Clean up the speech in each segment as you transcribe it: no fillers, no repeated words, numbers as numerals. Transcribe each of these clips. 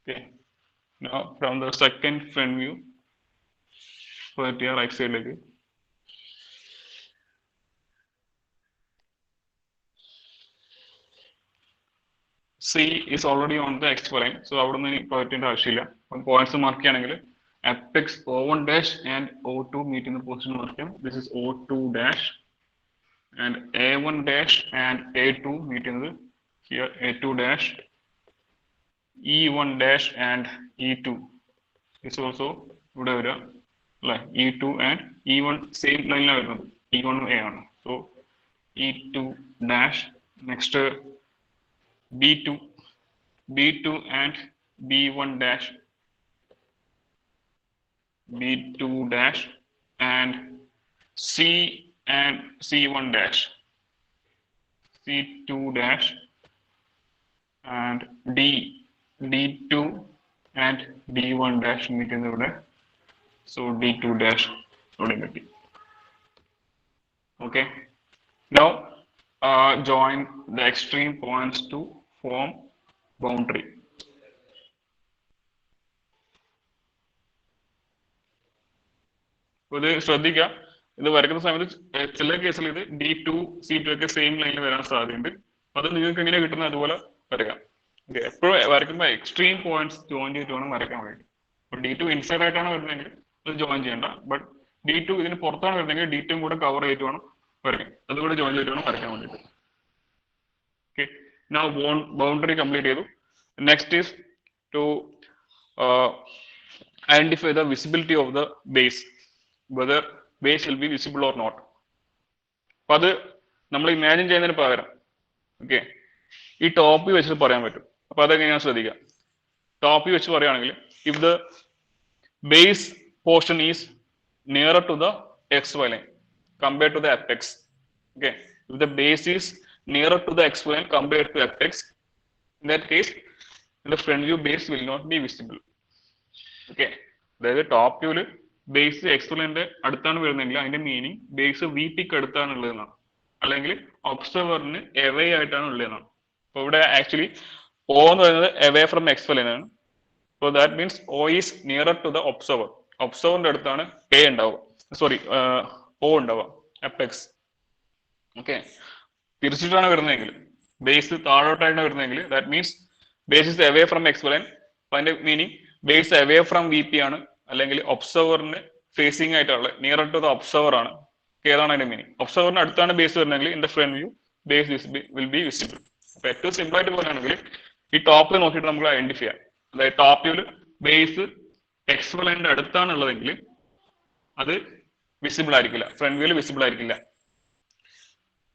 Okay. Now from the second front view, put your right side leg. C is already on the X line, so അവിടെ നിന്ന് പോയിട്ടിന്റെ ആവശ്യമില്ല. Points mark ചെയ്യുകയാണെങ്കിൽ apex O1 dash and O2 meet in the position mark ചെയ്യാം. This is O2 dash and A1 dash and A2 meet in the here A2 dash, E1 dash and E2 is also ഇവിടെ വരിക അല്ലെ E2 and E1 same ലൈനിലാണ് വരുന്നത്. E1 A ആണ്. So E2 dash next B2 B2 and B1 dash B2 dash and C and C1 dash C2 dash and D2 and D1 dash meet in the so D2 dash okay. Now join the extreme points to form boundary. ഇത് ശ്രദ്ധിക്കുക, ഇത് വരയ്ക്കുന്ന സമയത്ത് ചില കേസിൽ ഇത് D2 C2 ഒക്കെ same ലൈനിൽ വരാൻ സാധ്യതയുണ്ട്. അത് നിങ്ങൾക്ക് എങ്ങനെ കിട്ടുന്നത് അതുപോലെ വരയ്ക്കാം. ഓക്കെ, എപ്പോഴും വരയ്ക്കുമ്പോൾ എക്സ്ട്രീം പോയിന്റ്സ് ജോയിൻ ചെയ്തിട്ട് വേണം വരയ്ക്കാൻ വേണ്ടി. ഇപ്പൊ D2 ഇൻസൈഡ് ആയിട്ടാണ് വരുന്നതെങ്കിൽ അത് ജോയിൻ ചെയ്യേണ്ട. ബട്ട് D2 ഇതിന് പുറത്താണ് വരുന്നതെങ്കിൽ D2 കൂടെ കവർ ചെയ്തിട്ട് വേണം വരയ്ക്കാം. അതുകൂടെ ജോയിൻ ചെയ്തിട്ട് വേണം വരയ്ക്കാൻ വേണ്ടിയിട്ട്. ഓക്കെ, now boundary complete ചെയ്തു. Next is to identify the visibility of the base, whether base will be visible or not. അപ്പൊ അത് നമ്മൾ ഇമാജിൻ ചെയ്യുന്നതിന് പകരം ഓക്കെ ഈ ടോപ്പ് വെച്ചിട്ട് പറയാൻ പറ്റും. അപ്പൊ അതെങ്ങനെയാണ് ശ്രദ്ധിക്കുക. ടോപ്പ് വെച്ച് പറയുകയാണെങ്കിൽ if the base portion is nearer to the xy line compared to the apex, okay, if the base is nearer to the xy line compared to apex, in that case the front view base will not be visible. Okay, അതായത് top വ്യൂല് base എക്സ്പ്ലെയിന്റെ അടുത്താണ് വരുന്നതെങ്കിൽ അതിന്റെ meaning base V പിക്ക് അടുത്താണ് ഉള്ളതെന്നാണ്, അല്ലെങ്കിൽ ഒബ്സർവറിന് away ആയിട്ടാണ് ഉള്ളതെന്നാണ്. അപ്പൊ ഇവിടെ ആക്ച്വലി O എന്ന് പറയുന്നത് എവേ ഫ്രം എക്സ്പ്ലെയിൻ ആണ്. So that means O is nearer to the observer. ഒബ്സർവറിന്റെ അടുത്താണ് A ഉണ്ടാവുക, സോറി O ഉണ്ടാവുക, അപ്പെക്സ്. ഓക്കെ, തിരിച്ചിട്ടാണ് വരുന്നതെങ്കിൽ ബേസ് താഴോട്ടായിട്ടാണ് വരുന്നതെങ്കിൽ that means base is away from explain. അതിന്റെ meaning base away from V P ആണ്, അല്ലെങ്കിൽ ഒബ്സർവറിന് ഫേസിംഗ് ആയിട്ടുള്ള നിയർ ടു ദ ഒബ്സർവർ ആണ്. ഏതാണ് അതിന്റെ മീനിങ്? ഒബ്സർവറിന് അടുത്താണ് ബേസ് വരുന്നതെങ്കിൽ in the front view base will be visible. അപ്പൊ ഏറ്റവും സിമ്പിൾ ആയിട്ട് പറയുകയാണെങ്കിൽ ഈ ടോപ്പിൽ നോക്കിയിട്ട് നമുക്ക് ഐഡന്റിഫൈ ചെയ്യാം. അതായത് ടോപ്പ് വ്യൂല് ബേസ് എക്സ്പ്ലെയിന്റെ അടുത്താണ് ഉള്ളതെങ്കിൽ അത് വിസിബിൾ ആയിരിക്കില്ല, ഫ്രണ്ട് വ്യൂല് വിസിബിൾ ആയിരിക്കില്ല.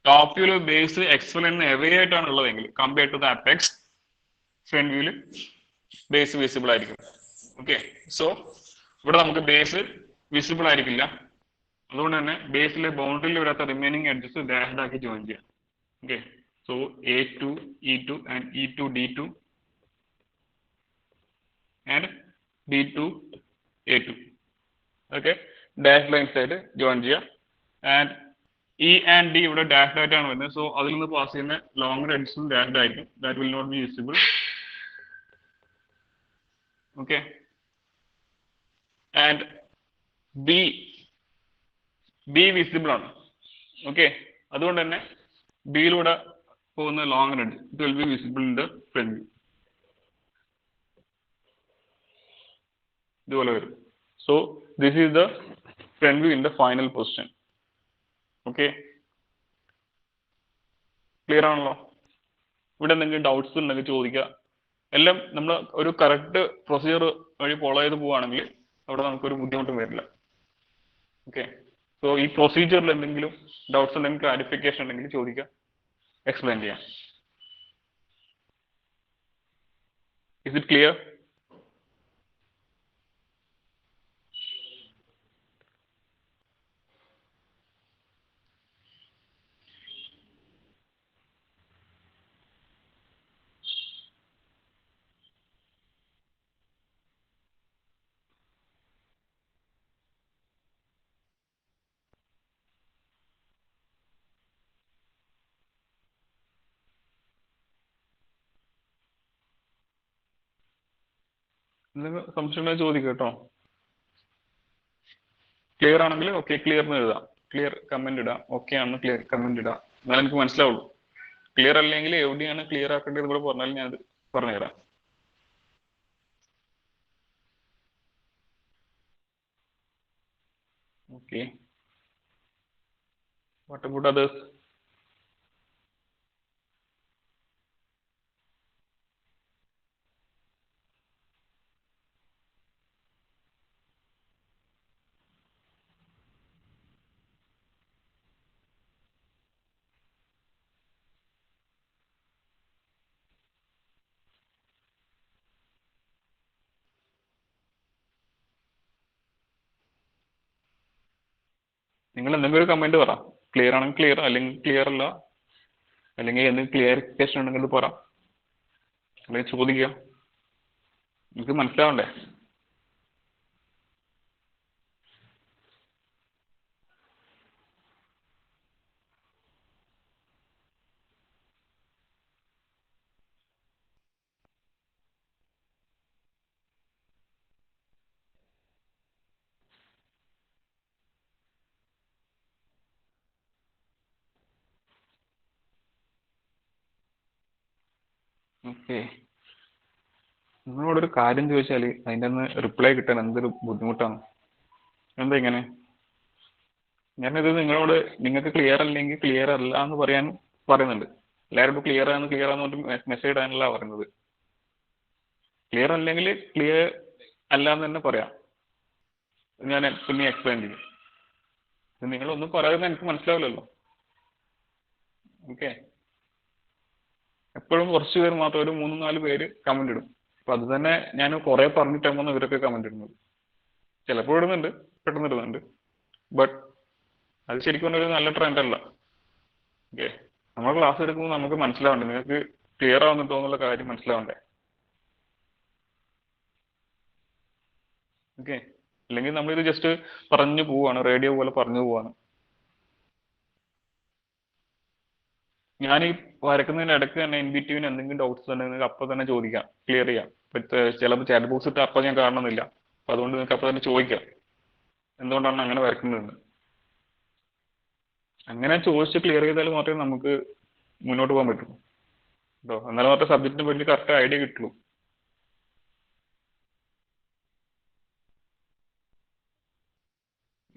ടോപ്പ് വ്യൂല് ബേസ് എക്സ്പ്ലെയിന് എവേ ആയിട്ടാണ് ഉള്ളതെങ്കിൽ compare to the apex, front വ്യൂല് ബേസ് വിസിബിൾ ആയിരിക്കും. ഓക്കെ, സോ ഇവിടെ നമുക്ക് ബേസ് വിസിബിൾ ആയിരിക്കില്ല. അതുകൊണ്ട് തന്നെ ബേസിലെ ബൗണ്ടറിയിൽ വരാത്ത റിമൈനിങ് എഡ്ജസ് ഡാഷ്ഡ് ആക്കി ജോയിൻ ചെയ്യാം. Okay, so A2 E2 and E2 D2 and D2 A2 okay dash lines ആയിട്ട് ജോയിൻ ചെയ്യാം. ആൻഡ് E ആൻഡ് D ഇവിടെ ഡാഷ്ഡ് ആയിട്ടാണ് വരുന്നത്. സോ അതിൽ നിന്ന് പാസ് ചെയ്യുന്ന ലോങ്ങർ എഡ്ജസും ഡാഷ്ഡ് ആയിരിക്കും. That will not be visible. Okay, and B visible ആണ്. ഓക്കെ, അതുകൊണ്ട് തന്നെ ബിയിലൂടെ പോകുന്ന long edge it will be visible in the front view. ഇതുപോലെ വരും. So this is the front view in the final position. Okay, clear ആണല്ലോ? ഇവിടെ എന്തെങ്കിലും ഡൗട്ട്സ് ഉണ്ടെങ്കിൽ ചോദിക്കുക. എല്ലാം നമ്മൾ ഒരു കറക്റ്റ് പ്രൊസീജിയർ വഴി ഫോളോ ചെയ്ത് പോവുകയാണെങ്കിൽ അവിടെ നമുക്കൊരു ബുദ്ധിമുട്ടും വരില്ല. ഓക്കെ, സോ ഈ പ്രൊസീജിയറിൽ എന്തെങ്കിലും ഡൗട്ട്സ് ഉണ്ടെങ്കിൽ ക്ലാരിഫിക്കേഷൻ ഉണ്ടെങ്കിൽ ചോദിക്കുക, എക്സ്പ്ലെയിൻ ചെയ്യാം. Is it clear? എന്തെങ്കിലും സംശയങ്ങൾ ചോദിക്കുക കേട്ടോ. ക്ലിയർ ആണെങ്കിൽ ഓക്കെ ക്ലിയർ എന്ന് എഴുതാം, ക്ലിയർ കമന്റ് ഇടാം, ഓക്കെ ആണെന്ന് ക്ലിയർ കമന്റ് ഇടാം, എന്നാലും എനിക്ക് മനസ്സിലാവുള്ളൂ. ക്ലിയർ അല്ലെങ്കിൽ എവിടെയാണ് ക്ലിയർ ആക്കേണ്ടത് കൂടെ പറഞ്ഞാൽ ഞാൻ അത് പറഞ്ഞുതരാം. Okay, what about others? നിങ്ങൾ എന്തെങ്കിലും ഒരു കമന്റ് പറ, ക്ലിയർ ആണെങ്കിൽ ക്ലിയർ, അല്ലെങ്കിൽ ക്ലിയർ അല്ല, അല്ലെങ്കിൽ എന്തെങ്കിലും ക്ലിയറിഫിക്കേഷൻ ഉണ്ടെങ്കിൽ പറ, അല്ലെങ്കിൽ ചോദിക്കുക, നിങ്ങൾക്ക് മനസ്സിലാവണ്ടേ? ഓക്കെ, നിങ്ങളോടൊരു കാര്യം ചോദിച്ചാൽ അതിൻ്റെ ഒന്ന് റിപ്ലൈ കിട്ടാൻ എന്തൊരു ബുദ്ധിമുട്ടാണ്. എന്താ ഇങ്ങനെ? ഞാനിത് നിങ്ങളോട് നിങ്ങൾക്ക് ക്ലിയർ അല്ലെങ്കിൽ ക്ലിയർ അല്ല എന്ന് പറയാൻ പറയുന്നുണ്ട്. എല്ലാവരോടും ക്ലിയർ ആണെന്ന് പറഞ്ഞിട്ട് മെസ്സേജ് ഇടാനല്ല പറയുന്നത്. ക്ലിയർ അല്ലെങ്കിൽ ക്ലിയർ അല്ല എന്ന് തന്നെ പറയാം, ഞാൻ പിന്നെ എക്സ്പ്ലെയിൻ ചെയ്യും. നിങ്ങളൊന്നും പറയാതെ എനിക്ക് മനസ്സിലാവില്ലല്ലോ. ഓക്കെ, എപ്പോഴും കുറച്ച് പേര് മാത്രം, ഒരു 3-4 പേര് കമന്റ് ഇടും. അപ്പൊ അത് തന്നെ ഞാൻ കുറെ പറഞ്ഞിട്ടാകുമ്പോൾ ഇവരൊക്കെ കമന്റ് ഇടുന്നത്. ചിലപ്പോൾ ഇടുന്നുണ്ട്, പെട്ടെന്ന് ഇടുന്നുണ്ട്, ബട്ട് അത് ശരിക്കും പറഞ്ഞൊരു നല്ല ട്രെൻഡ് അല്ല. ഓക്കെ, നമ്മൾ ക്ലാസ് എടുക്കുമ്പോൾ നമുക്ക് മനസ്സിലാവണ്ടേ, നിങ്ങൾക്ക് ക്ലിയർ ആവുന്നുണ്ടോ എന്നുള്ള കാര്യം മനസ്സിലാവണ്ടേ? ഓക്കെ, അല്ലെങ്കിൽ നമ്മളിത് ജസ്റ്റ് പറഞ്ഞു പോവാണ്, റേഡിയോ പോലെ പറഞ്ഞു പോവാണ്. ഞാൻ ഈ വരക്കുന്നതിന്റെ ഇടയ്ക്ക് തന്നെ ഇൻ ബിറ്റ്വീൻ എന്തെങ്കിലും ഡൗട്ട്സ് ഉണ്ടെങ്കിൽ അപ്പൊ തന്നെ ചോദിക്കാം, ക്ലിയർ ചെയ്യാം. ഇപ്പൊ ചിലപ്പോൾ ചാറ്റ് ബോക്സ് ഇട്ട് അപ്പൊ ഞാൻ കാണണമെന്നില്ല, അപ്പൊ അതുകൊണ്ട് നിങ്ങൾക്ക് അപ്പൊ തന്നെ ചോദിക്കാം എന്തുകൊണ്ടാണ് അങ്ങനെ വരക്കുന്നതെന്ന്. അങ്ങനെ ചോദിച്ച് ക്ലിയർ ചെയ്താൽ മാത്രമേ നമുക്ക് മുന്നോട്ട് പോകാൻ പറ്റുള്ളൂ കേട്ടോ. എന്നാലും മാത്രമേ സബ്ജക്റ്റിനെ പറ്റി കറക്റ്റ് ഐഡിയ കിട്ടുള്ളൂ.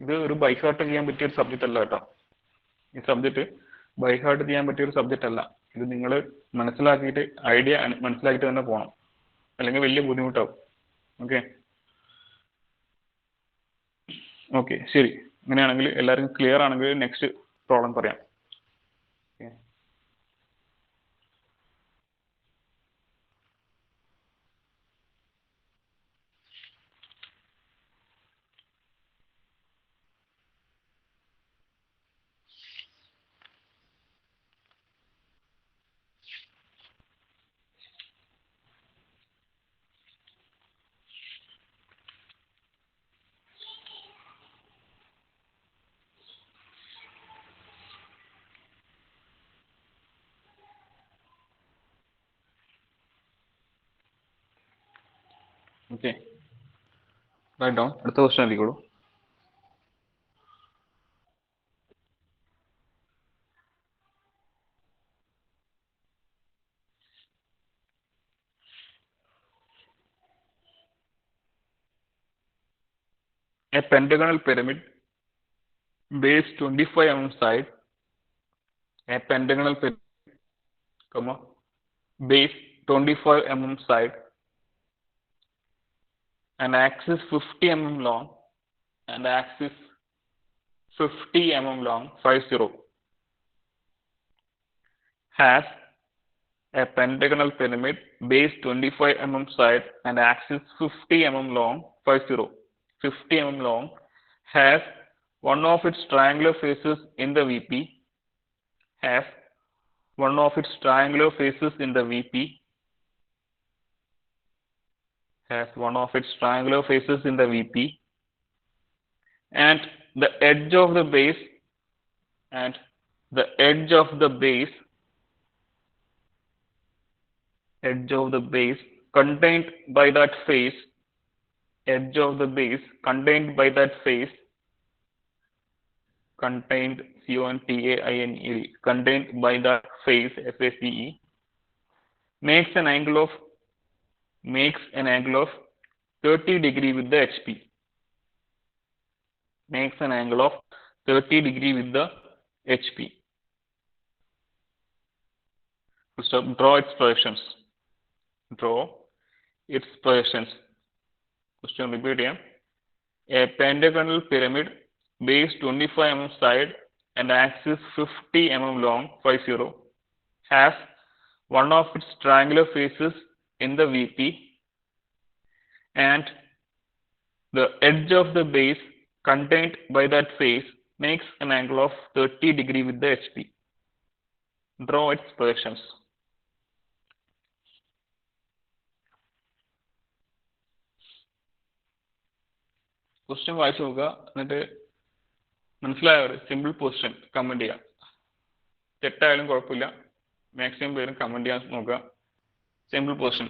ഇത് ഒരു ബൈ ഹാർട്ട് ചെയ്യാൻ പറ്റിയ ഒരു സബ്ജക്റ്റ് അല്ല കേട്ടോ. ഈ സബ്ജക്റ്റ് ബൈ ഹാർട്ട് ചെയ്യാൻ പറ്റിയ ഒരു സബ്ജക്റ്റ് അല്ല. ഇത് നിങ്ങൾ മനസ്സിലാക്കിയിട്ട് ഐഡിയ മനസ്സിലാക്കിയിട്ട് തന്നെ പോകണം, അല്ലെങ്കിൽ വലിയ ബുദ്ധിമുട്ടാവും. ഓക്കെ ഓക്കെ ശരി. അങ്ങനെയാണെങ്കിൽ എല്ലാവരും ക്ലിയർ ആണെങ്കിൽ നെക്സ്റ്റ് പ്രോബ്ലം പറയാം. Okay, write down. അടുത്ത ക്വസ്റ്റ്യൻ എഴുതിക്കോളൂ. A pentagonal pyramid base 25 mm side, a pentagonal pyramid, comma, base 25 mm side, and axis 50 mm long, and axis 50 mm long, 50, has a pentagonal pyramid base 25 mm side and axis 50 mm long, 50, 50 mm long, has one of its triangular faces in the VP, has one of its triangular faces in the VP, has one of its triangular faces in the VP, and the edge of the base, and the edge of the base, edge of the base contained by that face edge of the base contained by that face, contained contained contained by that face face makes an angle of 30 degree with the HP. Makes an angle of 30 degree with the HP. So draw its projections. Draw its projections. Question repeat here. A pentagonal pyramid, base 25 mm side and axis 50 mm long, 50, has one of its triangular faces in the VP, and the edge of the base contained by that face makes an angle of 30 degree with the HP. Draw its projections. Question വായിച്ചു നോക്കുക, എന്നിട്ട് മനസ്സിലായ ഒരു simple position comment ചെയ്യുക. തെറ്റായാലും കുഴപ്പമില്ല, maximum പേരും comment ചെയ്യാൻ നോക്കുക. Simple position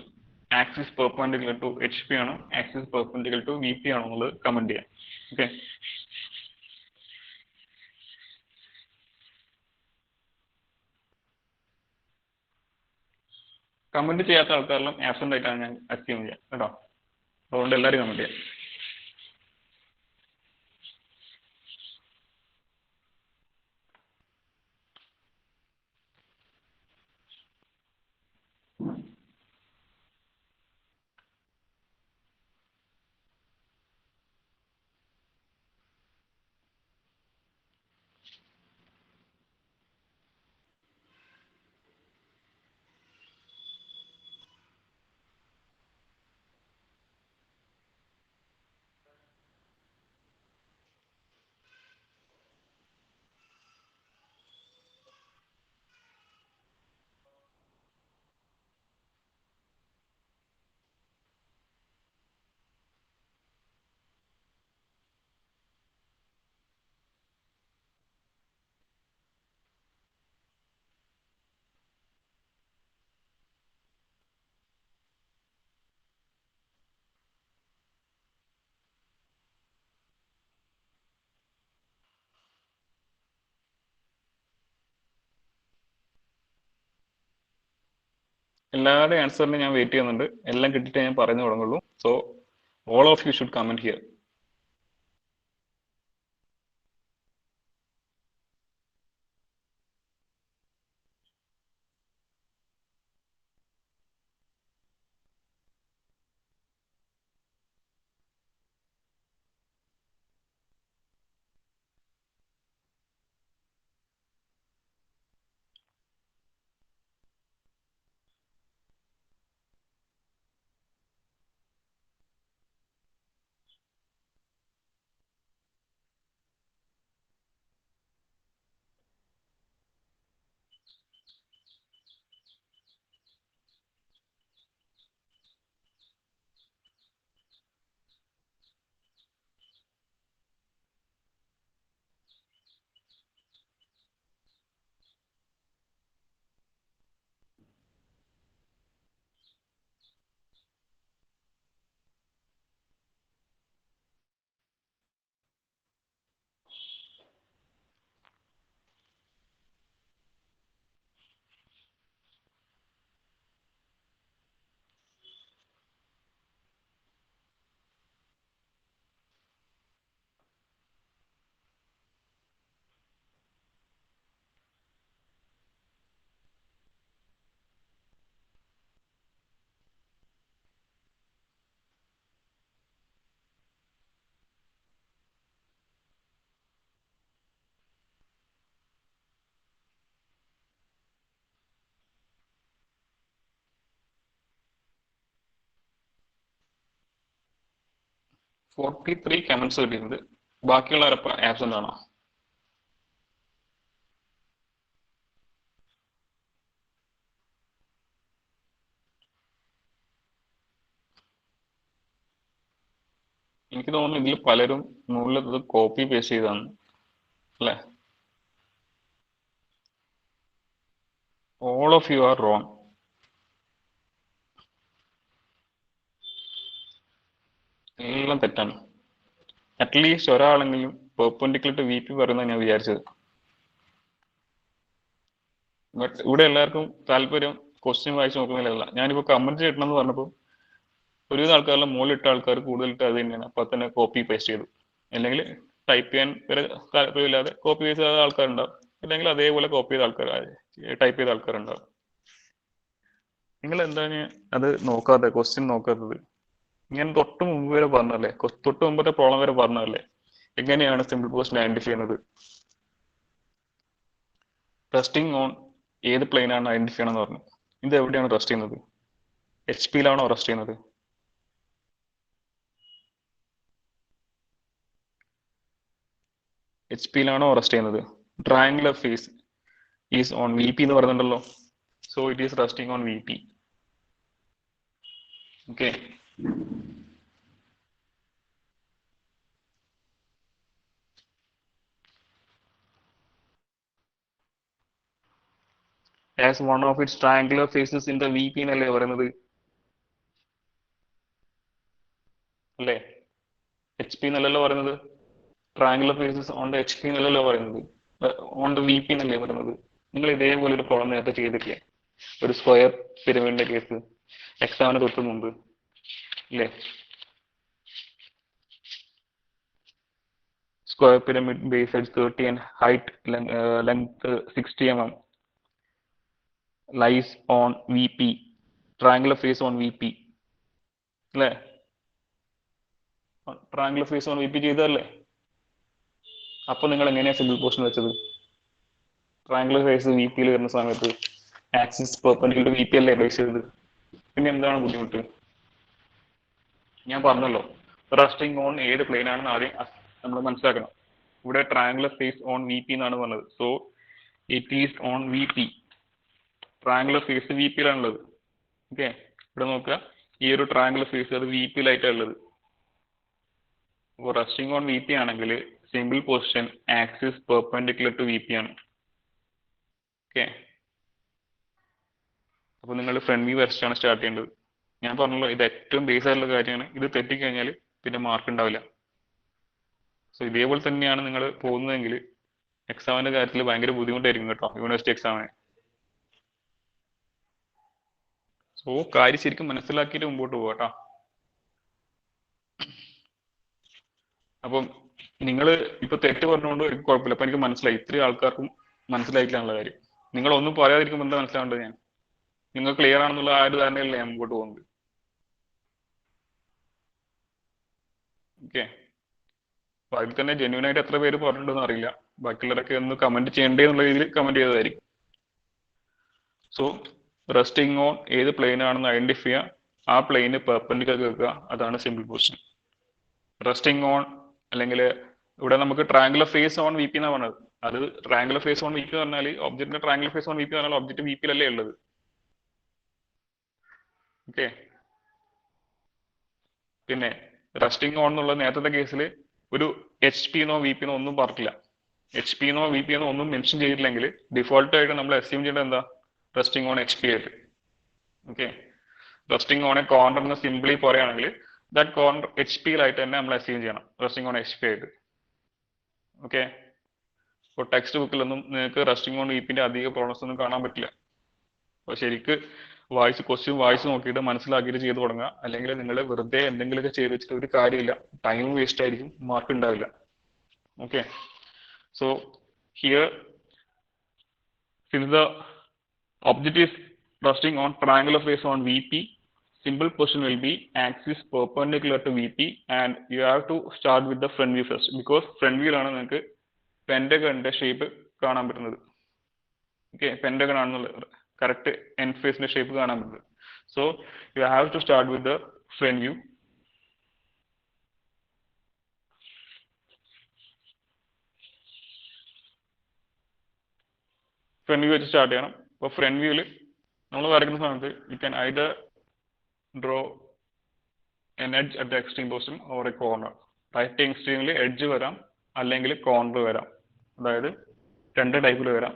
axis perpendicular to HP ആണോ ആക്സിസ് പെർപെൻഡിക്കുലർ ടു VP ആണോ എന്നുള്ളത് കമന്റ് ചെയ്യാം. ഓക്കെ, കമന്റ് ചെയ്യാത്ത ആൾക്കാരെല്ലാം ആബ്സെന്റ് ആയിട്ടാണ് ഞാൻ അസ്യൂം ചെയ്യാം കേട്ടോ. അതുകൊണ്ട് എല്ലാവരും കമന്റ് ചെയ്യാം. എല്ലാവരുടെയും ആൻസറിന് ഞാൻ വെയിറ്റ് ചെയ്യുന്നുണ്ട്. എല്ലാം കിട്ടിയിട്ട് ഞാൻ പറഞ്ഞു തുടങ്ങുള്ളൂ. So all of you should comment here. Forty 43 comments കിട്ടിയിട്ടുണ്ട്. ബാക്കിയുള്ളവരപ്പ ആബ്സെന്റ് ആണോ? എനിക്ക് തോന്നുന്നു ഇതിൽ പലരും മുകളിൽ കോപ്പി പേസ്റ്റ് ചെയ്താണ് അല്ലേ? All of you are wrong. എല്ലാം തെറ്റാണ്. അറ്റ്ലീസ്റ്റ് ഒരാളെങ്കിലും പെർപെൻഡിക്കുലർ ടു വി പി പറയുന്നത് ഞാൻ വിചാരിച്ചത്. ബട്ട് ഇവിടെ എല്ലാവർക്കും താല്പര്യം ക്വസ്റ്റ്യൻ വായിച്ച് നോക്കുന്നില്ല. ഞാനിപ്പോൾ കമന്റ് ചെയ്യണം എന്ന് പറഞ്ഞപ്പോൾ ഒരുവിധ ആൾക്കാരെല്ലാം മുകളിലിട്ട ആൾക്കാർ കൂടുതലിട്ട് അത് തന്നെയാണ്, അപ്പൊ തന്നെ കോപ്പി പേസ്റ്റ് ചെയ്തു. അല്ലെങ്കിൽ ടൈപ്പ് ചെയ്യാൻ വരെ താല്പര്യമില്ലാതെ കോപ്പി പേസ്റ്റ് ചെയ്ത ആൾക്കാരുണ്ടാവും, അല്ലെങ്കിൽ അതേപോലെ കോപ്പി ചെയ്ത ആൾക്കാർ ടൈപ്പ് ചെയ്ത ആൾക്കാരുണ്ടാവും. നിങ്ങൾ എന്താണ് അത് നോക്കാതെ ക്വസ്റ്റ്യൻ നോക്കാത്തത്? ഇങ്ങനെ തൊട്ട് മുമ്പ് വരെ പറഞ്ഞല്ലേ, തൊട്ട് മുമ്പത്തെ പ്രോബ്ലം വരെ പറഞ്ഞല്ലേ എങ്ങനെയാണ് സിമ്പിൾ പോസ്റ്റ് ഐഡന്റിഫൈ ചെയ്യുന്നത്. റെസ്റ്റിംഗ് ഓൺ ഏത് പ്ലെയിൻ ആണ് ഐഡന്റിഫൈ ചെയ്യണമെന്ന് പറഞ്ഞു. ഇത് എവിടെയാണ് റെസ്റ്റ് ചെയ്യുന്നത്? എച്ച് പിയിലാണോ റെസ്റ്റ് ചെയ്യുന്നത്? എച്ച് പിയിലാണോ റെസ്റ്റ് ചെയ്യുന്നത്? Triangular face is on V P എന്ന് പറയുന്നുണ്ടല്ലോ, so it is resting on V P. Okay, as one of its triangular faces in the V P എന്നല്ലേ പറയുന്നത്, അല്ലേ? എച്ച് പി എന്നല്ലല്ലോ പറയുന്നത്. Triangular faces on the H P എന്നല്ലല്ലോ പറയുന്നത്, on the V P എന്നല്ലേ പറയുന്നത്. നിങ്ങൾ ഇതേപോലെ ഒരു പ്രോബ്ലം നേരത്തെ ചെയ്തിട്ടില്ലേ, ഒരു സ്ക്വയർ പിരമിഡിന്റെ കേസ് എക്സാമിന് തൊട്ട് മുമ്പ്, അല്ലേ? Square pyramid base edge 30 and height length 60 mm lies on VP. Triangular face on VP. അല്ലേ? Triangular face on V P ചെയ്തതല്ലേ? അപ്പൊ നിങ്ങൾ എങ്ങനെയാ സിംഗിൾ പോർഷൻ വെച്ചത്? ട്രയാങ്കുലർ ഫേസ് വി പിയിൽ വരുന്ന സമയത്ത് ആക്സിസ് പെർപെൻഡിക്കുലർ വി പി അല്ലേ ബേസ് ചെയ്തത്? പിന്നെ എന്താണ് ബുദ്ധിമുട്ട്? ഞാൻ പറഞ്ഞല്ലോ, റെസ്റ്റിംഗ് ഓൺ ഏത് പ്ലെയിൻ ആണെന്ന് ആദ്യം നമ്മൾ മനസ്സിലാക്കണം. ഇവിടെ triangular face on V P എന്നാണ് പറഞ്ഞത്, so it is on V P. Triangular face V പിയിലാണുള്ളത്. ഓക്കെ, ഇവിടെ നോക്കുക, ഈ ഒരു ട്രയാങ്കുലർ ഫേസ് അത് വി പിയിലായിട്ടാണ് ഉള്ളത്. അപ്പോൾ റെസ്റ്റിംഗ് ഓൺ വി പി ആണെങ്കിൽ simple position axis perpendicular to V P ആണ്. ഓക്കെ, അപ്പോൾ നിങ്ങൾ ഫ്രണ്ട് വ്യൂ വരച്ചാണ് സ്റ്റാർട്ട് ചെയ്യേണ്ടത്. ഞാൻ പറഞ്ഞല്ലോ, ഇത് ഏറ്റവും ബേസ് ആയിട്ടുള്ള കാര്യമാണ്. ഇത് തെറ്റിക്കഴിഞ്ഞാൽ പിന്നെ മാർക്ക് ഉണ്ടാവില്ല. സോ ഇതേപോലെ തന്നെയാണ് നിങ്ങൾ പോകുന്നതെങ്കിൽ എക്സാമിന്റെ കാര്യത്തിൽ ഭയങ്കര ബുദ്ധിമുട്ടായിരിക്കും കേട്ടോ, യൂണിവേഴ്സിറ്റി എക്സാമിന്. സോ കാര്യം ശരിക്കും മനസ്സിലാക്കിയിട്ട് മുമ്പോട്ട് പോകാട്ടോ. അപ്പം നിങ്ങൾ ഇപ്പൊ തെറ്റ് പറഞ്ഞുകൊണ്ട് എനിക്ക് കുഴപ്പമില്ല. അപ്പൊ എനിക്ക് മനസ്സിലായി, ഇത്രയും ആൾക്കാർക്കും മനസ്സിലായിട്ടില്ല കാര്യം. നിങ്ങൾ ഒന്നും പറയാതിരിക്കുമ്പോൾ എന്താ മനസ്സിലാവേണ്ടത്? ഞാൻ നിങ്ങൾ ക്ലിയർ ആണെന്നുള്ള ആ ഒരു ധാരണയല്ലേ ഞാൻ മുമ്പോട്ട് പോകുന്നത്. ഓക്കെ, അപ്പൊ അതിൽ തന്നെ ജെന്യൂൻ ആയിട്ട് എത്ര പേര് പറഞ്ഞിട്ടുണ്ടെന്ന് അറിയില്ല. ബാക്കിയുള്ളവരൊക്കെ ഒന്ന് കമന്റ് ചെയ്യണ്ടേ എന്നുള്ള രീതിയിൽ കമന്റ് ചെയ്തതായിരിക്കും. സോ റെസ്റ്റിംഗ് ഓൺ ഏത് പ്ലെയിൻ ആണെന്ന് ഐഡന്റിഫൈ ചെയ്യുക, ആ പ്ലെയിന് പെർപെൻഡിക്കുലർ വെക്കുക, അതാണ് സിമ്പിൾ പൊസിഷൻ. റെസ്റ്റിംഗ് ഓൺ അല്ലെങ്കിൽ ഇവിടെ നമുക്ക് triangular face on V P എന്നാണ് പറഞ്ഞത്. അത് triangular face on V P പറഞ്ഞാൽ ഒബ്ജക്റ്റിന്റെ triangular face on V P പറഞ്ഞാൽ ഒബ്ജക്റ്റ് വി പിയിലല്ലേ ഉള്ളത്. ഓക്കെ, പിന്നെ റെസ്റ്റിംഗ് ഓൺ എന്നുള്ള നേരത്തെ കേസിൽ ഒരു എച്ച് പി എന്നോ വി പി എന്നോ ഒന്നും പറഞ്ഞിട്ടില്ല. എച്ച് പി എന്നോ വി പി എന്നോ ഒന്നും മെൻഷൻ ചെയ്തിട്ടില്ലെങ്കിൽ ഡിഫോൾട്ട് ആയിട്ട് നമ്മൾ അസ്യൂം ചെയ്യേണ്ടത് എന്താ? റെസ്റ്റിംഗ് ഓൺ എച്ച് പി ആയിട്ട്. Okay, resting on A corner എന്ന് സിംപ്ലി പറയുകയാണെങ്കിൽ ദാറ്റ് കോർണർ എച്ച് പിയിലായിട്ട് തന്നെ നമ്മൾ അസ്യൂം ചെയ്യണം, റെസ്റ്റിംഗ് ഓൺ എച്ച് പി ആയിട്ട്. ഓക്കെ, ഇപ്പോൾ ടെക്സ്റ്റ് ബുക്കിലൊന്നും നിങ്ങൾക്ക് റെസ്റ്റിംഗ് ഓൺ വി പിന്റെ അധിക പ്രോബ്ലംസ് ഒന്നും കാണാൻ പറ്റില്ല. അപ്പോൾ ശരിക്ക് ക്വസ്റ്റ്യൻ വായിച്ച് നോക്കിയിട്ട് മനസ്സിലാക്കിയിട്ട് ചെയ്ത് തുടങ്ങുക. അല്ലെങ്കിൽ നിങ്ങൾ വെറുതെ എന്തെങ്കിലുമൊക്കെ ചെയ്ത് വെച്ചിട്ട് ഒരു കാര്യമില്ല, ടൈം വേസ്റ്റ് ആയിരിക്കും, മാർക്ക് ഉണ്ടാവില്ല. Okay, so here since the object is resting on triangular face on VP, simple position will be axis perpendicular to VP, and you have to start with the front view first, because front view ആണ് നിങ്ങൾക്ക് പെന്റഗണിന്റെ shape കാണാൻ പറ്റുന്നത്. Okay, pentagon ആണെന്നുള്ള correct end ഫേസിന്റെ shape കാണാൻ പറ്റുന്നത്. So you have to start with the front view. Front view വെച്ച് start ചെയ്യണം. അപ്പോൾ ഫ്രണ്ട് വ്യൂവിൽ നമ്മൾ വരയ്ക്കുന്ന സമയത്ത് you can either draw an edge at the extreme position or a corner. Right എക്സ്ട്രീമിൽ എഡ്ജ് വരാം, അല്ലെങ്കിൽ കോർണർ വരാം. അതായത് രണ്ട് ടൈപ്പിൽ വരാം.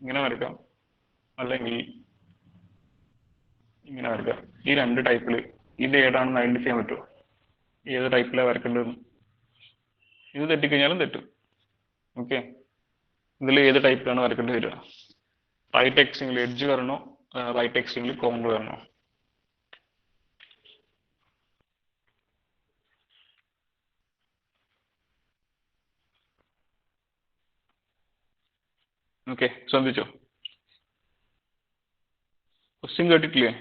ഇങ്ങനെ വരയ്ക്കാം, അല്ലെങ്കിൽ ഇങ്ങനെ വരയ്ക്കുക. ഈ രണ്ട് ടൈപ്പിൽ ഇത് ഏതാണെന്ന് ഐഡന്റിഫൈ ചെയ്യാൻ പറ്റുമോ? ഏത് ടൈപ്പിലാണ് വരക്കേണ്ടതെന്ന്? ഇത് തെറ്റിക്കഴിഞ്ഞാലും തെറ്റും. ഓക്കെ, ഇതിൽ ഏത് ടൈപ്പിലാണ് വരക്കേണ്ടി വരിക? റൈറ്റ് എക്സ്ട്രീമിൽ എഡ്ജ് വരണോ, റൈറ്റ് എക്സ്ട്രീമിൽ കോർണർ വരണോ? ഓക്കെ, ശ്രദ്ധിച്ചോ? ക്വസ്റ്റ്യൻ കേട്ടിട്ടില്ലേ?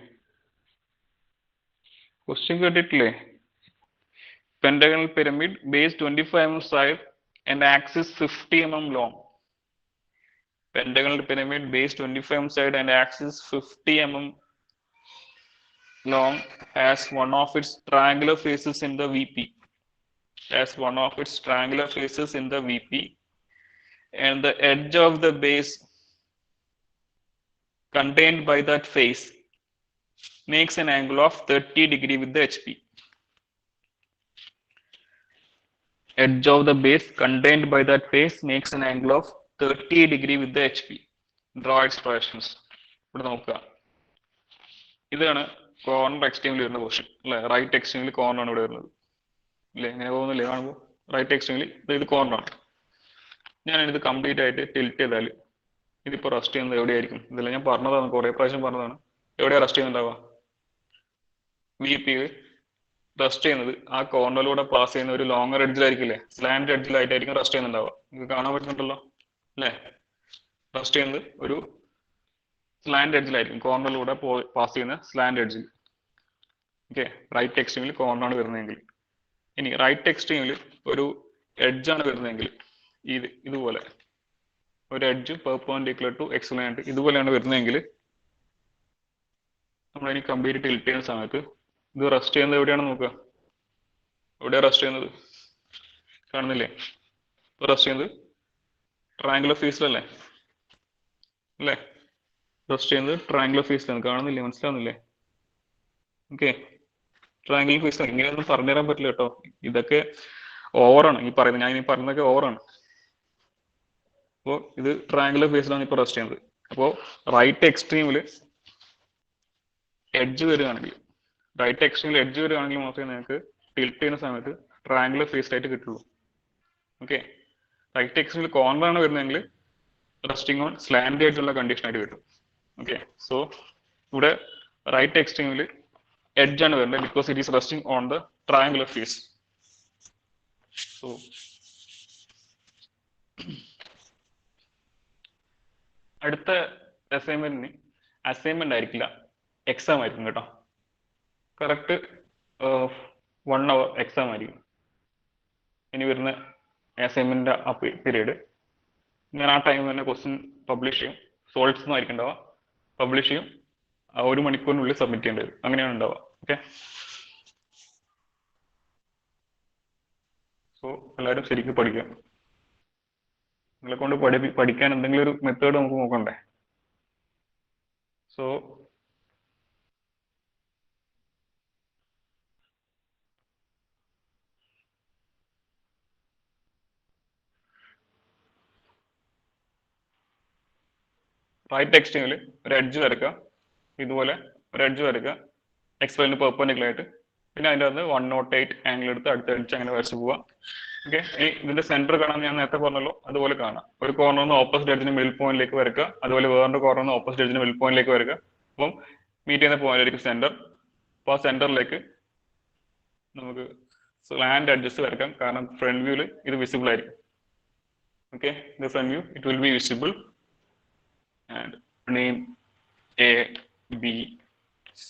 Pentagonal pyramid, base 25 mm side and axis 50 mm long. Pentagonal pyramid, base 25 mm side and axis 50 mm long, has one of its triangular faces in the VP. Has one of its triangular faces in the VP, and the edge of the base contained by that face makes an angle of 30 degree with the HP. Edge of the base contained by that face makes an angle of 30 degree with the HP. Draw its proportions. ഇവിടെ നോക്കുക, ഇതാണ് corner എക്സ്ട്രീമിൽ വരുന്ന portion അല്ലെ? Right എക്സ്ട്രീമിൽ corner ആണ് ഇവിടെ വരുന്നത് അല്ലേ? ഇങ്ങനെ പോകുന്നില്ലേ കാണുമ്പോൾ? റൈറ്റ് എക്സ്ട്രീമിൽ ഇത് കോർണറാണ്. ഞാനിത് കംപ്ലീറ്റ് ആയിട്ട് ടിൽറ്റ് ചെയ്താൽ ഇതിപ്പോൾ റെസ്റ്റ് ചെയ്യുന്നത് എവിടെയായിരിക്കും? ഇതെല്ലാം ഞാൻ പറഞ്ഞതാണ്, കുറേ പ്രാവശ്യം പറഞ്ഞതാണ്. എവിടെയാണ് റെസ്റ്റ് ചെയ്യുന്നുണ്ടാവുക? വി പി റെസ്റ്റ് ചെയ്യുന്നത് ആ കോർണറിലൂടെ പാസ് ചെയ്യുന്ന ഒരു ലോങ്ങർ എഡ്ജിലായിരിക്കില്ലേ? സ്ലാൻഡ് എഡ്ജിലായിട്ടായിരിക്കും റെസ്റ്റ് ചെയ്യുന്നുണ്ടാവുക. നിങ്ങൾക്ക് കാണാൻ പറ്റുന്നുണ്ടല്ലോ അല്ലേ? റെസ്റ്റ് ചെയ്യുന്നത് ഒരു സ്ലാൻഡ് എഡ്ജിലായിരിക്കും, കോർണറിലൂടെ പാസ് ചെയ്യുന്ന സ്ലാൻഡ് എഡ്ജിൽ. ഓക്കെ, റൈറ്റ് എക്സ്ട്രീമിൽ കോർണറാണ് വരുന്നതെങ്കിൽ. ഇനി റൈറ്റ് എക്സ്ട്രീമിൽ ഒരു എഡ്ജാണ് വരുന്നതെങ്കിൽ ഇതുപോലെ ഒരു edge perpendicular to X line ആയിട്ട് ഇതുപോലെയാണ് വരുന്നതെങ്കിൽ നമ്മളിനി കംപ്ലീറ്റ് ടിൽറ്റ് ചെയ്യുന്ന സമയത്ത് ഇത് റെസ്റ്റ് ചെയ്യുന്നത് എവിടെയാണെന്ന് നോക്കുക. എവിടെയാണ് റെസ്റ്റ് ചെയ്യുന്നത്? കാണുന്നില്ലേ? റെസ്റ്റ് ചെയ്യുന്നത് ട്രയാങ്കുലർ ഫേസിലല്ലേ? അല്ലേ? റെസ്റ്റ് ചെയ്യുന്നത് ട്രയാങ്കുലർ ഫേസിലാണ്. കാണുന്നില്ലേ? മനസ്സിലാവുന്നില്ലേ? ഓക്കെ, ട്രയാങ്കുലർ ഫേസിലാണ്. ഇങ്ങനെയൊന്നും പറഞ്ഞുതരാൻ പറ്റില്ല കേട്ടോ, ഇതൊക്കെ ഓവറാണ് ഈ പറയുന്നത്. ഞാൻ ഈ പറഞ്ഞതൊക്കെ ഓവറാണ്. അപ്പോൾ ഇത് ട്രയാങ്കുലർ ഫേസിലാണ് ഇപ്പോൾ റെസ്റ്റ് ചെയ്യുന്നത്. അപ്പോൾ റൈറ്റ് എക്സ്ട്രീമിൽ എഡ്ജ് വരികയാണെങ്കിൽ മാത്രമേ നിങ്ങൾക്ക് ടിൽറ്റ് ചെയ്യുന്ന സമയത്ത് ട്രയാങ്കുലർ ഫേസ് ആയിട്ട് കിട്ടുള്ളൂ. ഓക്കെ, റൈറ്റ് എക്സ്ട്രീമിൽ കോർണർ ആണ് വരുന്നതെങ്കിൽ റെസ്റ്റിംഗ് ഓൺ സ്ലാൻഡ് ആയിട്ടുള്ള കണ്ടീഷൻ ആയിട്ട് കിട്ടും. ഓക്കെ, സോ ഇവിടെ റൈറ്റ് എക്സ്ട്രീമിൽ എഡ്ജ് ആണ് വരുന്നത് because it is resting on the triangular face. So അടുത്ത അസൈൻമെന്റ് ആയിരിക്കില്ല, എക്സാം ആയിരിക്കും കേട്ടോ. കറക്റ്റ് 1 hour എക്സാം ആയിരിക്കും ഇനി വരുന്ന അസൈൻമെന്റ് ആ പീരീഡ്. ഞാൻ ആ ടൈം തന്നെ ക്വസ്റ്റ്യൻ പബ്ലിഷ് ചെയ്യും. സോൾവ്സ് ഒന്നും ആയിരിക്കും ഉണ്ടാവുക, പബ്ലിഷ് ചെയ്യും. 1 മണിക്കൂറിനുള്ളിൽ സബ്മിറ്റ് ചെയ്യേണ്ടി വരും. അങ്ങനെയാണ് ഉണ്ടാവുക. ഓക്കെ, സോ എല്ലാവരും ശരിക്കും പഠിക്കുക. നിങ്ങളെ കൊണ്ട് പഠിക്കാൻ എന്തെങ്കിലും ഒരു മെത്തേഡ് നമുക്ക് നോക്കണ്ടേ? സോ റൈറ്റ് എക്സ്ട്രീമിൽ ഒരു എഡ്ജ് വരക്കുക, ഇതുപോലെ ഒരു എഡ്ജ് വരക്കുക എക്സ്പ്ലെയിന് പെർപെൻഡിക്കുലർ ആയിട്ട്. പിന്നെ അതിൻ്റെ അകത്ത് 108 ആംഗിൾ എടുത്ത് അടുത്ത എഡ്ജ് അങ്ങനെ വരച്ച് പോവുക. ഓക്കെ, ഇതിന്റെ സെന്റർ കാണാൻ ഞാൻ നേരത്തെ പറഞ്ഞല്ലോ, അതുപോലെ കാണാം. ഒരു കോർണറിന് ഓപ്പോസിറ്റ് എഡ്ജിന് മിഡിൽ പോയിന്റിലേക്ക് വരക്കുക, അതുപോലെ വേറൊരു കോർണറിന് ഓപ്പോസിറ്റ് എഡ്ജിന് മിഡിൽ പോയിന്റിലേക്ക് വരക്കുക. അപ്പം മീറ്റ് ചെയ്യുന്ന പോയിന്റ് ആയിരിക്കും സെന്റർ. അപ്പോൾ ആ സെന്ററിലേക്ക് നമുക്ക് സ്ലാൻഡ് എഡ്ജസ് വരക്കാം, കാരണം ഫ്രണ്ട് വ്യൂവിൽ ഇത് വിസിബിൾ ആയിരിക്കും. Okay, the front view it will be visible. And name A, B, C,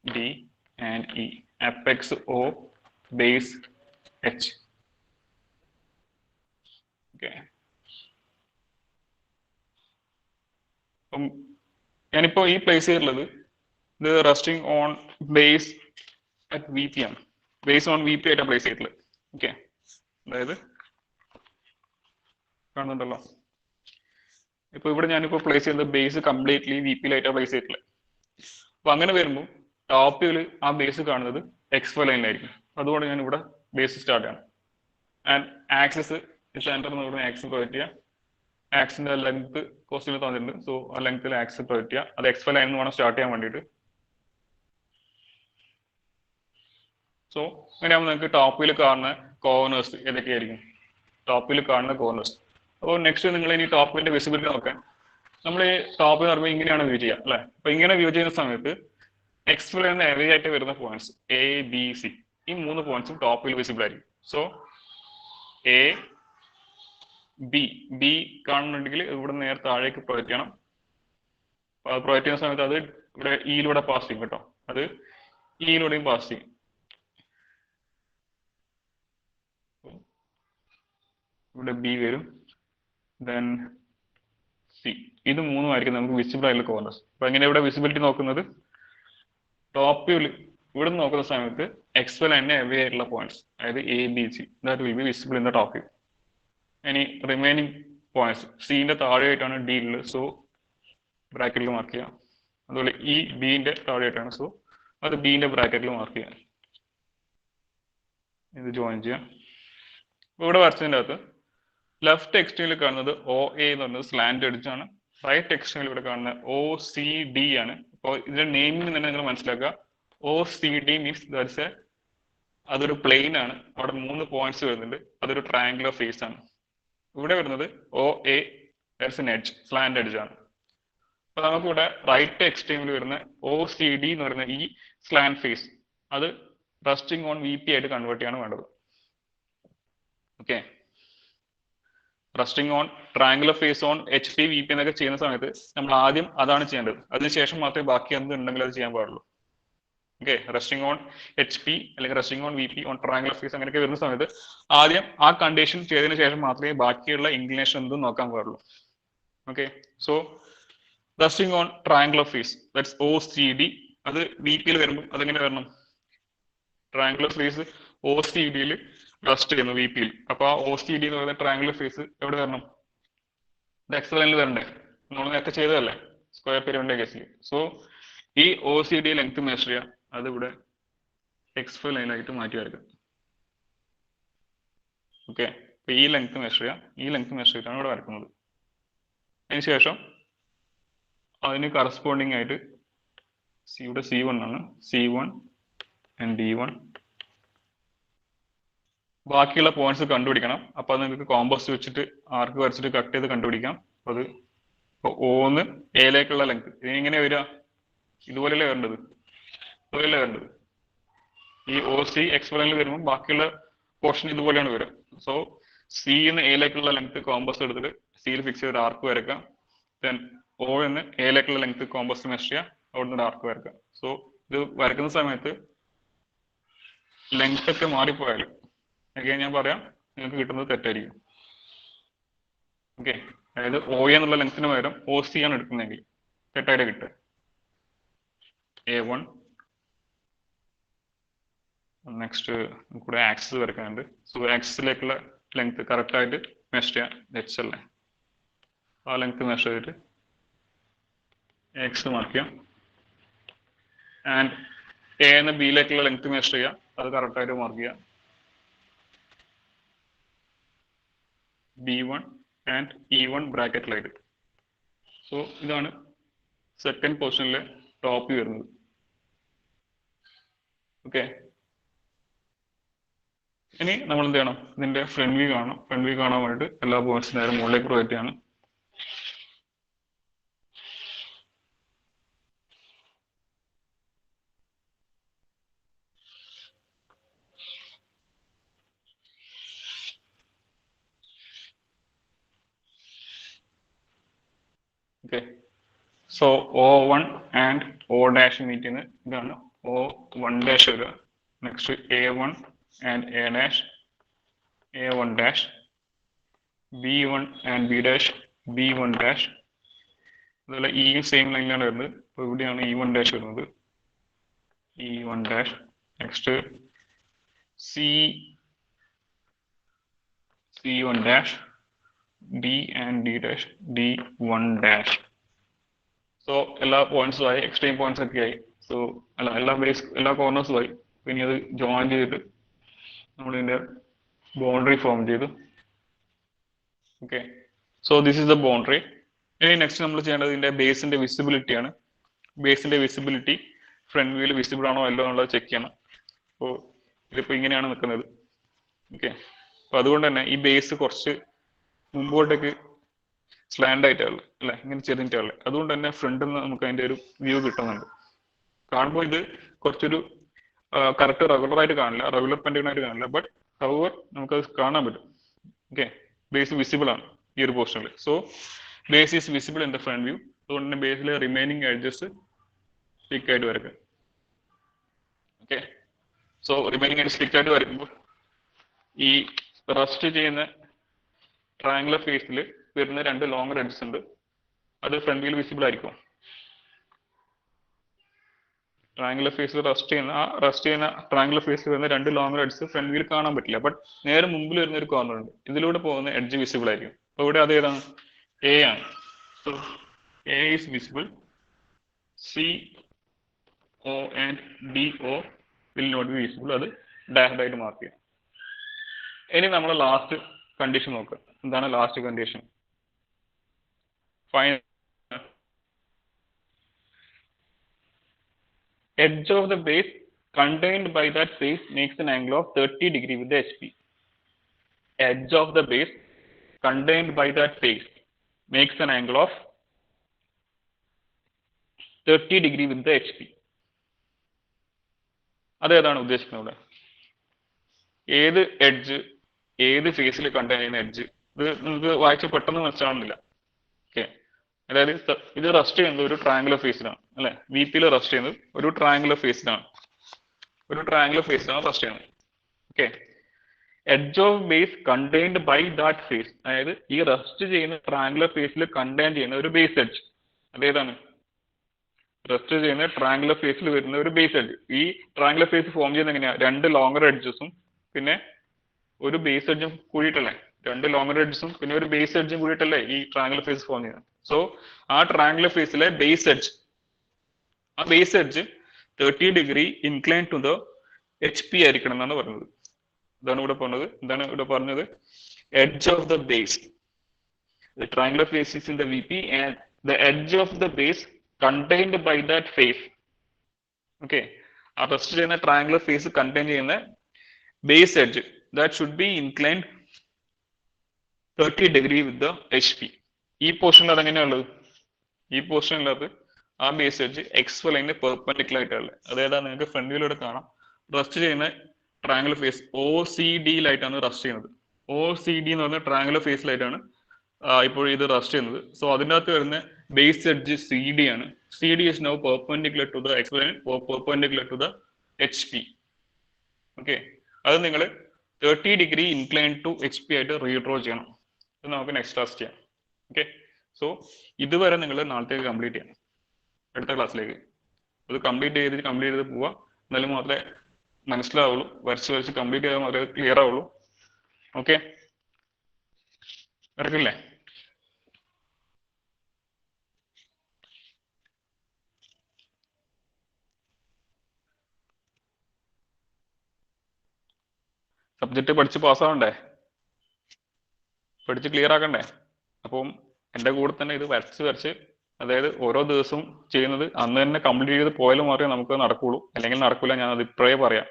D and E. Apex O, base H. Okay. ഞാനിപ്പോ ഈ പ്ലേസ് ചെയ്തിട്ടുള്ളത് ഇത് resting on base at VP ആണ്. ബേസ് ഓൺ VP ആയിട്ടാണ് place ചെയ്തിട്ടുള്ളത്. Okay, അതായത് കാണുന്നുണ്ടല്ലോ, ഇപ്പൊ ഇവിടെ ഞാനിപ്പോ പ്ലേസ് ചെയ്യുന്നത് ബേസ് കംപ്ലീറ്റ്ലി VP-യിലായിട്ടാണ് പ്ലേസ് ചെയ്തിട്ടുള്ളത്. അപ്പൊ അങ്ങനെ വരുമ്പോൾ ടോപ്പ് വ്യൂല് ആ ബേസ് കാണുന്നത് XY ലൈനിലായിരിക്കും. അതുകൊണ്ട് ഞാൻ ഇവിടെ ബേസ് സ്റ്റാർട്ട് ചെയ്യണം. ആൻഡ് ആക്സിസ് സെന്റർ എന്ന് പറയുന്ന ആക്സിസ് പ്രൊജക്ട് ചെയ്യുക. ആക്സിന്റെ ലെങ്ത് ക്വസ്റ്റ്യനിൽ തന്നിട്ടുണ്ട്. സോ ആ ലെങ്ത്തിൽ ആക്സിസ് പ്രൊജക്ട് ചെയ്യുക. അത് XY ലൈനിൽ വേണം സ്റ്റാർട്ട് ചെയ്യാൻ വേണ്ടിയിട്ട്. സോ അങ്ങനെയാകുമ്പോൾ നിങ്ങൾക്ക് ടോപ്പിൽ കാണുന്ന കോർണേഴ്സ് ഏതൊക്കെയായിരിക്കും? ടോപ്പിൽ കാണുന്ന കോർണേഴ്സ്. അപ്പോൾ നെക്സ്റ്റ് നിങ്ങൾ ഇനി ടോപ്പിന്റെ വിസിബിലിറ്റി നോക്കാൻ, നമ്മൾ ഈ ടോപ്പ് എന്ന് പറയുമ്പോൾ ഇങ്ങനെയാണ് വ്യൂ ചെയ്യുക അല്ലെ? അപ്പൊ ഇങ്ങനെ വ്യൂ ചെയ്യുന്ന സമയത്ത് എക്സ് എന്ന എവേ ആയിട്ട് വരുന്ന പോയിന്റ്സ് എ ബി സി, ഈ 3 പോയിന്റ്സും ടോപ്പിൽ വിസിബിൾ ആയിരിക്കും. സോ എ ബി കാണുന്നുണ്ടെങ്കിൽ ഇവിടെ നേരെ താഴേക്ക് പ്രൊജക്ട് ചെയ്യണം. പ്രൊജക്ട് ചെയ്യുന്ന സമയത്ത് അത് ഇവിടെ ഇയിലൂടെ പാസ് ചെയ്യും കേട്ടോ, അത് ഇയിലൂടെയും പാസ് ചെയ്യും. ഇവിടെ ബി വരും, ദെൻ സി. ഇത് 3 ആയിരിക്കും നമുക്ക് വിസിബിൾ ആയിട്ടുള്ള കോർണേഴ്സ്. അപ്പൊ എങ്ങനെ ഇവിടെ വിസിബിലിറ്റി നോക്കുന്നത്? ടോപ്പ് വ്യൂവിൽ ഇവിടെ നോക്കുന്ന സമയത്ത് എക്സ് വൈ ലൈനിന് എവേ ആയിട്ടുള്ള പോയിന്റ്സ്, അതായത് A B C, that will be visible in the top view. ഇനി റിമൈനിങ് പോയിന്റ്സ് സിന്റെ താഴെയായിട്ടാണ് ഡി ഉള്ളത്, സോ ബ്രാക്കറ്റിൽ മാർക്ക് ചെയ്യാം. അതുപോലെ ഈ ബിന്റെ താഴെയായിട്ടാണ്, സോ അത് ബിന്റെ ബ്രാക്കറ്റിൽ മാർക്ക് ചെയ്യാം. ഇത് ജോയിൻ ചെയ്യാം. ഇവിടെ വരച്ചതിൻ്റെ അകത്ത് ലെഫ്റ്റ് എക്സ്ട്രീമിൽ കാണുന്നത് ഒ എ എന്ന് പറയുന്നത് സ്ലാൻഡ് എഡ്ജ് ആണ്. റൈറ്റ് എക്സ്ട്രീമിൽ ഇവിടെ കാണുന്നത് ഒ സി ഡി ആണ്. അപ്പോൾ ഇതിന്റെ നെയിമിൽ തന്നെ നിങ്ങൾ മനസ്സിലാക്കുക, O C D means that's A, അതൊരു പ്ലെയിൻ ആണ്. അവിടെ 3 പോയിന്റ്സ് വരുന്നുണ്ട്, അതൊരു ട്രയാങ്കുലർ ഫേസ് ആണ്. ഇവിടെ വരുന്നത് O A that's an edge, slant edge ആണ്. അപ്പൊ നമുക്കിവിടെ റൈറ്റ് എക്സ്ട്രീമിൽ വരുന്ന ഒ സി ഡി എന്ന് പറയുന്ന ഈ സ്ലാൻഡ് ഫേസ്, അത് റെസ്റ്റിംഗ് ഓൺ വി പി ആയിട്ട് കൺവേർട്ട് ചെയ്യാണ് വേണ്ടത്. Okay, resting on triangular face on H P V P എന്നൊക്കെ ചെയ്യുന്ന സമയത്ത് നമ്മൾ ആദ്യം അതാണ് ചെയ്യേണ്ടത്. അതിനുശേഷം മാത്രമേ ബാക്കി എന്തുണ്ടെങ്കിലും അത് ചെയ്യാൻ പാടുള്ളൂ. Okay, resting on H P അല്ലെങ്കിൽ resting on V P on triangular face അങ്ങനെയൊക്കെ വരുന്ന സമയത്ത് ആദ്യം ആ കണ്ടീഷൻ ചെയ്തതിനു ശേഷം മാത്രമേ ബാക്കിയുള്ള ഇൻക്ലിനേഷൻ എന്തും നോക്കാൻ പാടുള്ളൂ. Okay, so resting on triangular face that's O C D, അത് വി പിയിൽ വരുമ്പോൾ അതെങ്ങനെ വരണം? ട്രയാങ്കുലർ ഫേസ് ഒ സി ഡിയിൽ റെസ്റ്റ് ചെയ്യുന്നു വി പിയിൽ. അപ്പൊ ആ ഒ സി ഡി എന്ന് പറയുന്ന ട്രയാങ്കുലർ ഫേസ് എവിടെ വരണം? ഇത് എക്സ് ലൈനിൽ വരണ്ടേ? നമ്മൾ നേരത്തെ ചെയ്തതല്ലേ സ്ക്വയർ പിരമിഡിന്റെ കേസിൽ. സോ ഈ O C D length measure ചെയ്യാം, അത് ഇവിടെ എക്സ് ലൈനായിട്ട് മാറ്റി വരയ്ക്കാം. ഓക്കെ, അപ്പൊ ഈ ലെങ്ത് മെഷർ ചെയ്യാം, ഈ ലെങ്ത് മെഷർ ചെയ്തിട്ടാണ് ഇവിടെ വരക്കുന്നത്. അതിനുശേഷം അതിന് കറസ്പോണ്ടിങ് ആയിട്ട് ഇവിടെ C1 ആണ്, C1 ആൻഡ് D1. ബാക്കിയുള്ള പോയിന്റ്സ് കണ്ടുപിടിക്കണം. അപ്പൊ അത് നിങ്ങൾക്ക് കോമ്പസ് വെച്ചിട്ട് ആർക്ക് വരച്ചിട്ട് കട്ട് ചെയ്ത് കണ്ടുപിടിക്കാം. അത് ഓന്ന് എയിലേക്കുള്ള ലെങ്ത് ഇങ്ങനെ വരിക, ഇതുപോലെയല്ലേ വരേണ്ടത്, ഇതുപോലെയല്ലേ വരേണ്ടത്. ഈ ഒ സി എക്സ് ലൈനിൽ വരുമ്പോൾ ബാക്കിയുള്ള പോർഷൻ ഇതുപോലെയാണ് വരിക. സോ സി എന്ന് എയിലേക്കുള്ള ലെങ്ത് കോമ്പസ് എടുത്തിട്ട് സിയിൽ ഫിക്സ് ചെയ്ത് ആർക്ക് വരക്കാം. ദെൻ ഒ എന്ന് എയിലേക്കുള്ള ലെങ്ത് കോമ്പസ് മെഷർ ചെയ്യുക, അവിടെ നിന്ന് ആർക്ക് വരക്കാം. സോ ഇത് വരയ്ക്കുന്ന സമയത്ത് ലെങ്ത് ഒക്കെ മാറിപ്പോയാൽ ഞാൻ പറയാം നിങ്ങൾക്ക് കിട്ടുന്നത് തെറ്റായിരിക്കും. ഓക്കെ, അതായത് ഒ എന്നുള്ള ലെങ്ത്തിന് പകരം ഒ സി ആണ് എടുക്കുന്നതെങ്കിൽ തെറ്റായിട്ട് കിട്ടുക. A1 നെക്സ്റ്റ് കൂടെ ആക്സിസ് വരയ്ക്കാനുണ്ട്. സോ ആക്സിസിലേക്കുള്ള ലെങ്ത് കറക്റ്റ് ആയിട്ട് മെഷർ ചെയ്യാം. എച്ച് അല്ലേ, ആ ലെങ്ത് മെഷർ ചെയ്തിട്ട് എക്സ് മാർക്ക് ചെയ്യാം. ആൻഡ് എ എന്ന ബിയിലേക്കുള്ള ലെങ്ത് മെഷർ ചെയ്യാം, അത് കറക്റ്റ് ആയിട്ട് മാർക്ക് ചെയ്യാം. B1 ആൻഡ് E1 ബ്രാക്കറ്റിലായിട്ട്. സോ ഇതാണ് സെക്കൻഡ് പൊസിഷനിലെ ടോപ്പ് വരുന്നത്. ഓക്കെ, ഇനി നമ്മൾ എന്ത് ചെയ്യണം? ഇതിന്റെ ഫ്രണ്ട് വ്യൂ കാണണം. ഫ്രണ്ട് വ്യൂ കാണാൻ വേണ്ടിയിട്ട് എല്ലാ പോയിന്റ്സും നേരെ മുകളിലേക്ക് പ്രൊജക്റ്റ് ചെയ്യണം. Okay, so O1 and O dash meet ചെയ്യുന്ന ഇതാണ് O1 ഡാഷ് വരിക. Next A1 and A dash, A1 dash, B1 and B dash, B1 dash. അതുപോലെ ഈ സെയിം ലൈനിലാണ് വരുന്നത്. അപ്പോൾ ഇവിടെയാണ് E1 ഡാഷ് വരുന്നത്, E1 dash. Next C1 dash, D and D dash, D1 dash. So എല്ലാ പോയിന്റ്സും ആയി, എക്സ്ട്രീം പോയിന്റ്സ് ഒക്കെ ആയി. സോ എല്ലാ കോർണേഴ്സും ആയി. ഇനി അത് ജോയിൻ ചെയ്തിട്ട് നമ്മളിതിന്റെ ബൗണ്ടറി ഫോം ചെയ്തു. Okay, so this is the boundary. ഇനി നെക്സ്റ്റ് നമ്മൾ ചെയ്യേണ്ടത് ഇതിന്റെ ബേസിന്റെ വിസിബിലിറ്റി ആണ്. ബേസിന്റെ വിസിബിലിറ്റി ഫ്രണ്ട് വ്യൂവിൽ വിസിബിൾ ആണോ അല്ലോ എന്നുള്ളത് ചെക്ക് ചെയ്യണം. അപ്പോൾ ഇതിപ്പോ ഇങ്ങനെയാണ് നിൽക്കുന്നത്. ഓക്കെ, അപ്പൊ അതുകൊണ്ട് തന്നെ ഈ ബേസ് കുറച്ച് മുമ്പോട്ടേക്ക് സ്ലാൻഡ് ആയിട്ടുള്ളത് അല്ലെ, ഇങ്ങനെ ചെരിഞ്ഞിട്ടുള്ളത്. അതുകൊണ്ട് തന്നെ ഫ്രണ്ടിൽ നിന്ന് നമുക്ക് അതിന്റെ ഒരു വ്യൂ കിട്ടുന്നുണ്ട്. കാണുമ്പോൾ ഇത് കുറച്ചൊരു കറക്റ്റ് റെഗുലർ ആയിട്ട് കാണില്ല, റെഗുലർ പെന്റഗൺ ആയിട്ട് കാണില്ല, ബട്ട് ഹവർ നമുക്കത് കാണാൻ പറ്റും. ഓക്കെ, ബേസ് വിസിബിൾ ആണ് ഈ ഒരു പോർഷനിൽ. So base is visible in the front view. അതുകൊണ്ട് തന്നെ ബേസിലെ റിമൈനിങ് എഡ്ജസ് സ്റ്റിക്ക് ആയിട്ട് വരയ്ക്കും. ഓക്കെ, സോ റിമൈനിങ് ആയിട്ട് സ്റ്റിക്ക് ആയിട്ട് വരയ്ക്കുമ്പോൾ ഈ റസ്റ്റ് ചെയ്യുന്ന ട്രയാങ്കുലർ ഫേസിൽ വരുന്ന രണ്ട് ലോങ്ങർ എഡ്ജസ് ഉണ്ട്, അത് ഫ്രണ്ട് വ്യൂവിൽ വിസിബിൾ ആയിരിക്കും. ട്രയാങ്കുലർ ഫേസിൽ റസ്റ്റ് ചെയ്യുന്ന ട്രയാങ്കുലർ ഫേസിൽ വരുന്ന രണ്ട് ലോങ്ങർ എഡ്ജസ് ഫ്രണ്ട് വ്യൂവിൽ കാണാൻ പറ്റില്ല, ബട്ട് നേരെ മുമ്പിൽ വരുന്ന ഒരു കോർണർ ഉണ്ട്, ഇതിലൂടെ പോകുന്ന എഡ്ജ് വിസിബിൾ ആയിരിക്കും. അപ്പൊ ഇവിടെ അത് ഏതാണ്? എ ആണ്. So A is visible. C O and D O will not be visible. അത് ഡാഷ്ഡ് ആയിട്ട് മാർക്ക് ചെയ്യാം. ഇനി നമ്മൾ ലാസ്റ്റ് കണ്ടീഷൻ നോക്കുക. എന്താണ് last condition? Fine edge of the base contained by that face makes an angle of 30 degree with the HP. Edge of the base contained by that face makes an angle of 30 degree with the HP. അതേതാണ് ഉദ്ദേശിക്കുന്നത് ഇവിടെ? ഏത് edge, ഏത് ഫേസിൽ contain ചെയ്യുന്ന edge, ഇത് നിങ്ങൾക്ക് വായിച്ച പെട്ടെന്ന് മനസ്സിലാവുന്നില്ല. ഓക്കെ, അതായത് ഇത് റസ്റ്റ് ചെയ്യുന്നത് ഒരു ട്രയാങ്കുലർ ഫേസിലാണ് അല്ലെ, വി പിയിൽ റസ്റ്റ് ചെയ്യുന്നത് ഒരു ട്രയാങ്കുലർ ഫേസിലാണ്, റസ്റ്റ് ചെയ്യുന്നത്. Okay, edge of base contained by that face, അതായത് ഈ റസ്റ്റ് ചെയ്യുന്ന ട്രയാങ്കുലർ ഫേസിൽ കണ്ടെയ്ൻ ചെയ്യുന്ന ഒരു ബേസ് എഡ്ജ്, അതേതാണ്? റസ്റ്റ് ചെയ്യുന്ന ട്രയാങ്കുലർ ഫേസിൽ വരുന്ന ഒരു ബേസ് എഡ്ജ്. ഈ ട്രയാങ്കുലർ ഫേസ് ഫോം ചെയ്യുന്നത് എങ്ങനെയാ? രണ്ട് ലോങ്ങർ എഡ്ജസും പിന്നെ ഒരു ബേസ് എഡ്ജും കൂടിയിട്ടല്ലേ, രണ്ട് ലോങ്ങർ എഡ്ജസും പിന്നെ ഒരു ബേസ് എഡ്ജും കൂടിയിട്ടല്ലേ ഈ ട്രയാങ്കുലർ ഫേസ് ഫോം ചെയ്യുന്നത്. സോ ആ ട്രയാങ്കുലർ ഫേസിലെ ബേസ് എഡ്ജ്, ആ base edge 30 degree incline to the HP ആയിരിക്കണം എന്നാണ് പറഞ്ഞത്. ഇതാണ് ഇവിടെ പറഞ്ഞത്. എന്താണ് ഇവിടെ പറഞ്ഞത്? Edge of the base, the triangular face is in the VP and the edge of the base contained by that face. Okay, ആ റെസ്റ്റ് ചെയ്യുന്ന ട്രയാങ്കുലർ ഫേസ് കണ്ടെയ്ൻ ചെയ്യുന്ന base edge that should be inclined 30 degree with the HP. ഈ പോർഷനിൽ അതെങ്ങനെയുള്ളത്? ഈ പോർഷനിലത് ആ base edge XY ലൈനിന് perpendicular ആയിട്ടുള്ളത്. അതായത് നിങ്ങൾക്ക് ഫ്രണ്ട് വ്യൂയിലൂടെ കാണാം, റസ്റ്റ് ചെയ്യുന്ന ട്രയാങ്കുലർ ഫേസ് OCD-യിലായിട്ടാണ് റസ്റ്റ് ചെയ്യുന്നത്. OCD എന്ന് പറഞ്ഞ ട്രയാങ്കുലർ ഫേസിലായിട്ടാണ് ഇപ്പോൾ ഇത് റസ്റ്റ് ചെയ്യുന്നത്. സോ അതിൻ്റെ അകത്ത് വരുന്ന ബേസ് എഡ്ജ് CD ആണ്. CD is now perpendicular to the XY line or perpendicular to the HP. Okay, അത് നിങ്ങൾ 30 ഡിഗ്രി ഇൻക്ലൈൻ ടു HP ആയിട്ട് റീഡ്രോ ചെയ്യണം. ഇത് നമുക്ക് നെക്സ്റ്റ് ക്ലാസ് ചെയ്യാം. ഓക്കെ, സോ ഇതുവരെ നിങ്ങൾ നാളത്തേക്ക് കംപ്ലീറ്റ് ചെയ്യണം, അടുത്ത ക്ലാസ്സിലേക്ക്. അത് കംപ്ലീറ്റ് ചെയ്ത് പോവുക. എന്നാലും മാത്രമേ മനസ്സിലാവുള്ളൂ, വരച്ച് കംപ്ലീറ്റ് ചെയ്താൽ മാത്രമേ ക്ലിയർ ആവുള്ളൂ. ഓക്കെ, ഇറക്കില്ലേ? സബ്ജക്റ്റ് പഠിച്ച് പാസ്സാവണ്ടേ, പഠിച്ച് ക്ലിയർ ആക്കണ്ടേ? അപ്പം എൻ്റെ കൂടെ തന്നെ ഇത് വരച്ച് അതായത് ഓരോ ദിവസവും ചെയ്യുന്നത് അന്ന് തന്നെ കംപ്ലീറ്റ് ചെയ്ത് പോയാലും മാത്രമേ നമുക്ക് നടക്കുള്ളൂ, അല്ലെങ്കിൽ നടക്കില്ല. ഞാൻ അത് ഇപ്പോഴേ പറയാം.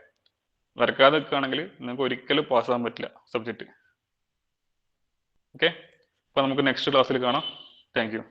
വരക്കാതെ നിൽക്കുകയാണെങ്കിൽ നിങ്ങൾക്ക് ഒരിക്കലും പാസ്സാകാൻ പറ്റില്ല സബ്ജക്റ്റ്. ഓക്കെ, അപ്പൊ നമുക്ക് നെക്സ്റ്റ് ക്ലാസ്സിൽ കാണാം. Thank you.